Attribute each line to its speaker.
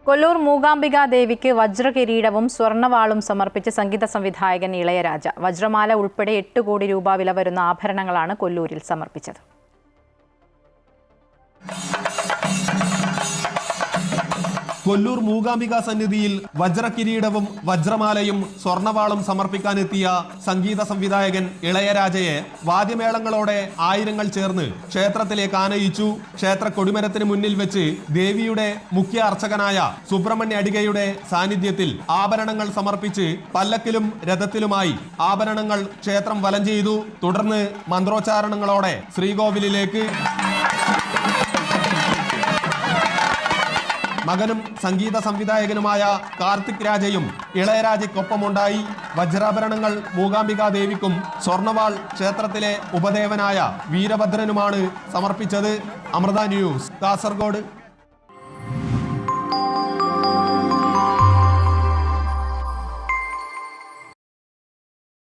Speaker 1: കൊല്ലൂർ മൂകാംബിക ദേവിക്ക് വജ്രകിരീടവും സ്വർണ്ണവാളും സമർപ്പിച്ച് സംഗീത സംവിധായകൻ ഇളയരാജ. വജ്രമാല ഉൾപ്പെടെ 8 കോടി രൂപ വില വരുന്ന ആഭരണങ്ങളാണ് കൊല്ലൂരിൽ സമർപ്പിച്ചത്.
Speaker 2: കൊല്ലൂർ മൂകാംബിക സന്നിധിയിൽ വജ്രകിരീടവും വജ്രമാലയും സ്വർണവാളും സമർപ്പിക്കാനെത്തിയ സംഗീത സംവിധായകൻ ഇളയരാജയെ വാദ്യമേളങ്ങളോടെ ആയിരങ്ങൾ ചേർന്ന് ക്ഷേത്രത്തിലേക്ക് ആനയിച്ചു. ക്ഷേത്ര കൊടിമരത്തിന് മുന്നിൽ വെച്ച് ദേവിയുടെ മുഖ്യ അർച്ചകനായ സുബ്രഹ്മണ്യ അടികയുടെ സാന്നിധ്യത്തിൽ ആഭരണങ്ങൾ സമർപ്പിച്ച് പല്ലക്കിലും രഥത്തിലുമായി ആഭരണങ്ങൾ ക്ഷേത്രം വലം ചെയ്തു. തുടർന്ന് മന്ത്രോച്ചാരണങ്ങളോടെ ശ്രീകോവിലിലേക്ക്. മകനും സംഗീത സംവിധായകനുമായ കാർത്തിക് രാജയും ഇളയരാജയ്ക്കൊപ്പമുണ്ടായി. വജ്രാഭരണങ്ങൾ മൂകാംബിക ദേവിക്കും സ്വർണവാൾ ക്ഷേത്രത്തിലെ ഉപദേവനായ വീരഭദ്രനുമാണ് സമർപ്പിച്ചത്. അമൃത ന്യൂസ്, കാസർഗോഡ്.